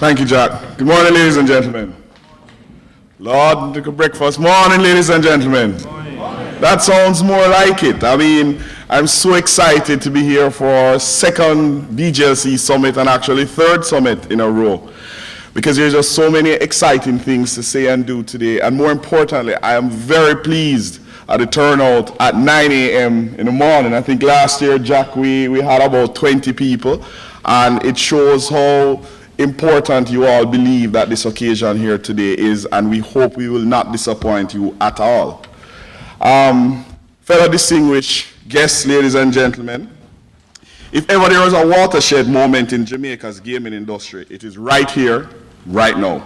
Thank you, Jack. Good morning, ladies and gentlemen. Lord, take a breakfast. Morning, ladies and gentlemen. Morning. That sounds more like it. I mean, I'm so excited to be here for our second BGLC summit and actually third summit in a row, because there's just so many exciting things to say and do today. And more importantly, I am very pleased at the turnout at 9 a.m. in the morning. I think last year, Jack, we had about 20 people, and it shows how important you all believe that this occasion here today is, and we hope we will not disappoint you at all. Fellow distinguished guests, ladies and gentlemen, if ever there was a watershed moment in Jamaica's gaming industry, it is right here, right now.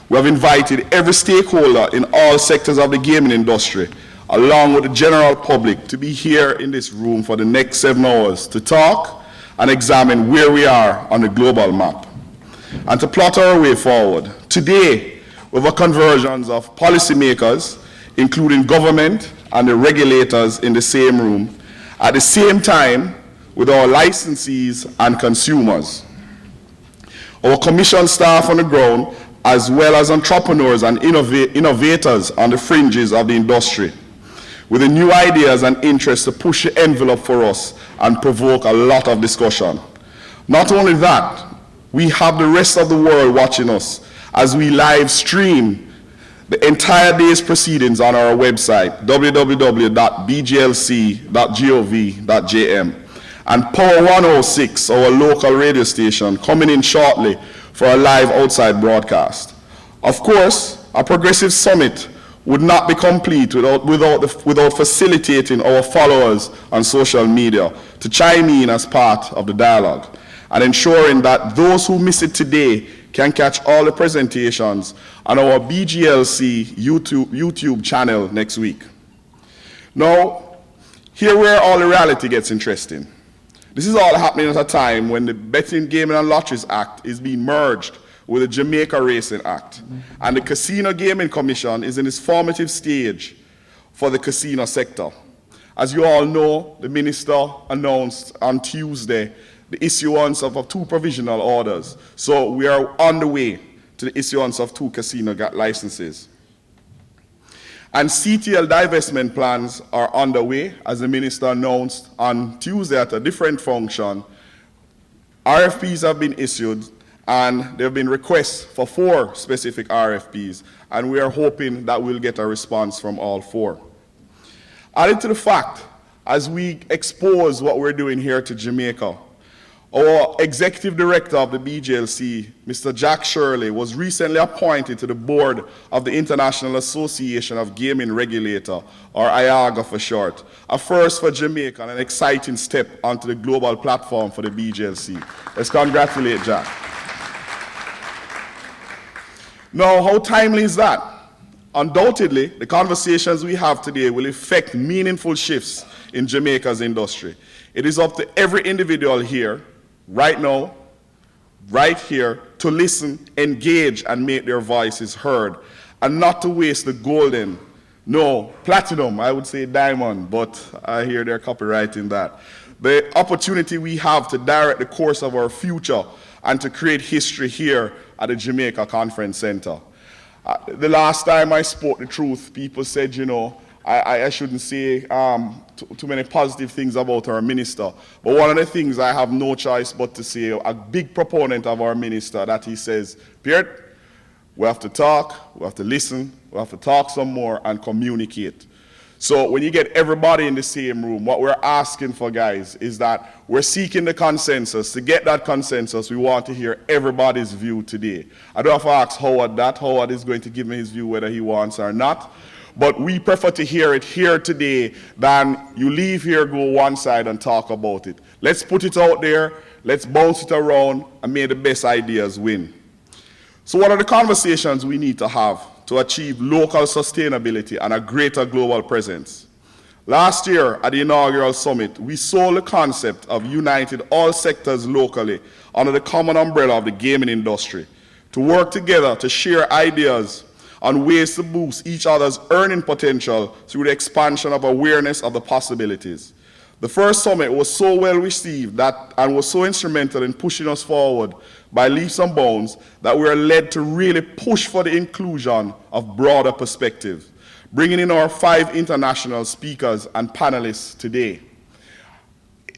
We have invited every stakeholder in all sectors of the gaming industry, along with the general public, to be here in this room for the next 7 hours to talk and examine where we are on the global map and to plot our way forward. Today, with a convergence of policymakers, including government and the regulators in the same room, at the same time with our licensees and consumers, our commission staff on the ground, as well as entrepreneurs and innovators on the fringes of the industry, with the new ideas and interests to push the envelope for us and provoke a lot of discussion. Not only that, we have the rest of the world watching us as we live stream the entire day's proceedings on our website, www.bglc.gov.jm, and Power 106, our local radio station, coming in shortly for a live outside broadcast. Of course, a progressive summit would not be complete without facilitating our followers on social media to chime in as part of the dialogue, and ensuring that those who miss it today can catch all the presentations on our BGLC YouTube channel next week. Now, here where all the reality gets interesting. This is all happening at a time when the Betting, Gaming and Lotteries Act is being merged with the Jamaica Racing Act, and the Casino Gaming Commission is in its formative stage for the casino sector. As you all know, the minister announced on Tuesday the issuance of 2 provisional orders. So we are on the way to the issuance of 2 casino licenses. And CTL divestment plans are underway, as the minister announced on Tuesday at a different function. RFPs have been issued, and there have been requests for 4 specific RFPs, and we are hoping that we'll get a response from all 4. Added to the fact, as we expose what we're doing here to Jamaica, our executive director of the BGLC, Mr. Jack Shirley, was recently appointed to the board of the International Association of Gaming Regulator, or IAGA for short, a first for Jamaica and an exciting step onto the global platform for the BGLC. Let's congratulate Jack. Now, how timely is that? Undoubtedly, the conversations we have today will effect meaningful shifts in Jamaica's industry. It is up to every individual here, right now, right here, to listen, engage, and make their voices heard, and not to waste the golden, no, platinum, I would say diamond, but I hear they're copyrighting that, the opportunity we have to direct the course of our future and to create history here at the Jamaica Conference Center. The last time I spoke the truth, people said, you know, I shouldn't say too many positive things about our minister. But one of the things I have no choice but to say, a big proponent of our minister, that he says, Pierre, we have to talk, we have to listen, we have to talk some more and communicate. So when you get everybody in the same room, what we're asking for, guys, is that we're seeking the consensus. To get that consensus, we want to hear everybody's view today. I don't have to ask Howard that. Howard is going to give me his view whether he wants or not. But we prefer to hear it here today than you leave here, go one side and talk about it. Let's put it out there, let's bounce it around, and may the best ideas win. So what are the conversations we need to have to achieve local sustainability and a greater global presence? Last year at the inaugural summit, we sold the concept of uniting all sectors locally under the common umbrella of the gaming industry to work together to share ideas on ways to boost each other's earning potential through the expansion of awareness of the possibilities. The first summit was so well received and was so instrumental in pushing us forward by leaps and bounds that we are led to really push for the inclusion of broader perspectives, bringing in our 5 international speakers and panelists today.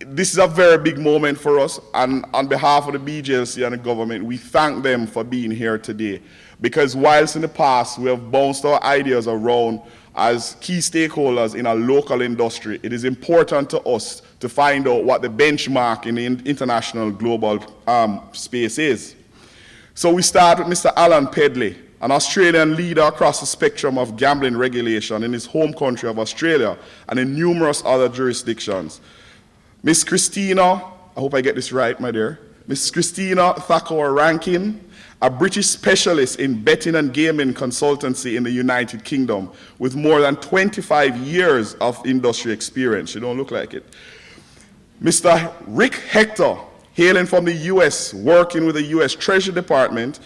This is a very big moment for us, and on behalf of the BGLC and the government, we thank them for being here today. Because whilst in the past we have bounced our ideas around as key stakeholders in a local industry, it is important to us to find out what the benchmark in the international global space is. So we start with Mr. Alan Pedley, an Australian leader across the spectrum of gambling regulation in his home country of Australia and in numerous other jurisdictions. Miss Christina, I hope I get this right, my dear, Miss Christina Thakur Rankin, a British specialist in betting and gaming consultancy in the United Kingdom with more than 25 years of industry experience. You don't look like it. Mr. Rick Hector, hailing from the US, working with the US Treasury Department,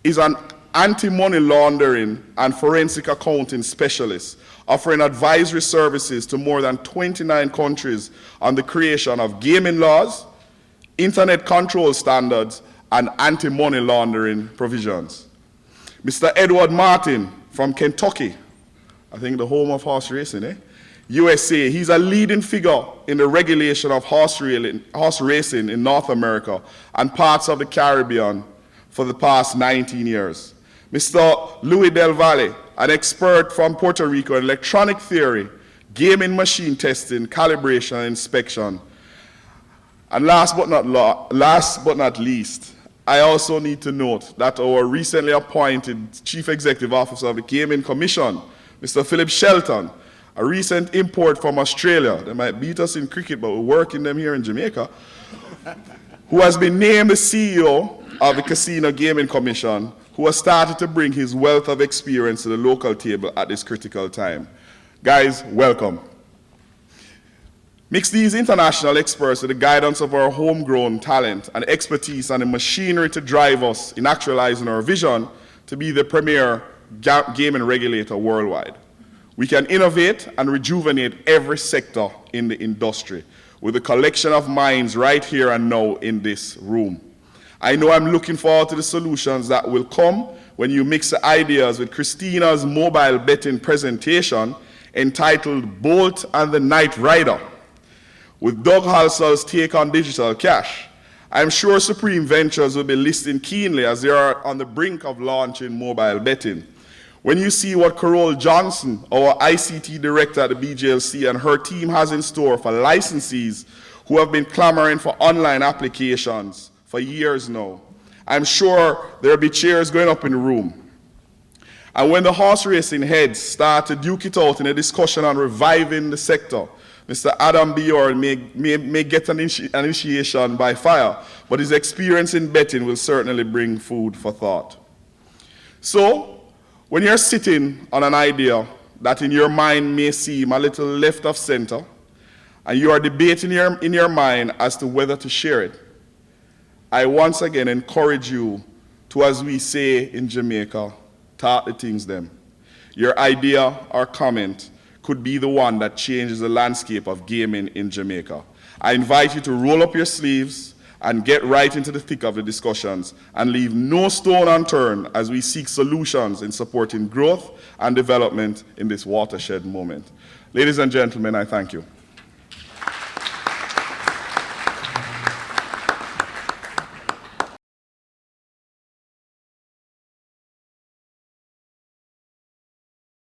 is an anti-money laundering and forensic accounting specialist, offering advisory services to more than 29 countries on the creation of gaming laws, internet control standards, and anti-money laundering provisions. Mr. Edward Martin from Kentucky, I think the home of horse racing, USA. He's a leading figure in the regulation of horse racing in North America and parts of the Caribbean for the past 19 years. Mr. Louis Del Valle, an expert from Puerto Rico in electronic theory, gaming machine testing, calibration, and inspection. And last but not least, I also need to note that our recently appointed Chief Executive Officer of the Gaming Commission, Mr. Philip Shelton, a recent import from Australia, they might beat us in cricket, but we're working them here in Jamaica, who has been named the CEO of the Casino Gaming Commission, who has started to bring his wealth of experience to the local table at this critical time. Guys, welcome. Mix these international experts with the guidance of our homegrown talent and expertise and the machinery to drive us in actualizing our vision to be the premier gaming regulator worldwide. We can innovate and rejuvenate every sector in the industry with a collection of minds right here and now in this room. I know I'm looking forward to the solutions that will come when you mix the ideas with Christina's mobile betting presentation entitled Bolt and the Night Rider, with Doug Halsall's take on digital cash. I'm sure Supreme Ventures will be listening keenly as they are on the brink of launching mobile betting. When you see what Carole Johnson, our ICT director at the BGLC, and her team has in store for licensees who have been clamoring for online applications for years now, I'm sure there'll be cheers going up in the room. And when the horse racing heads start to duke it out in a discussion on reviving the sector, Mr. Adam Bjorn may get an initiation by fire, but his experience in betting will certainly bring food for thought. So, when you're sitting on an idea that in your mind may seem a little left of center, and you are debating in your mind as to whether to share it, I once again encourage you to, as we say in Jamaica, talk the things them. Your idea or comment could be the one that changes the landscape of gaming in Jamaica. I invite you to roll up your sleeves and get right into the thick of the discussions and leave no stone unturned as we seek solutions in supporting growth and development in this watershed moment. Ladies and gentlemen, I thank you.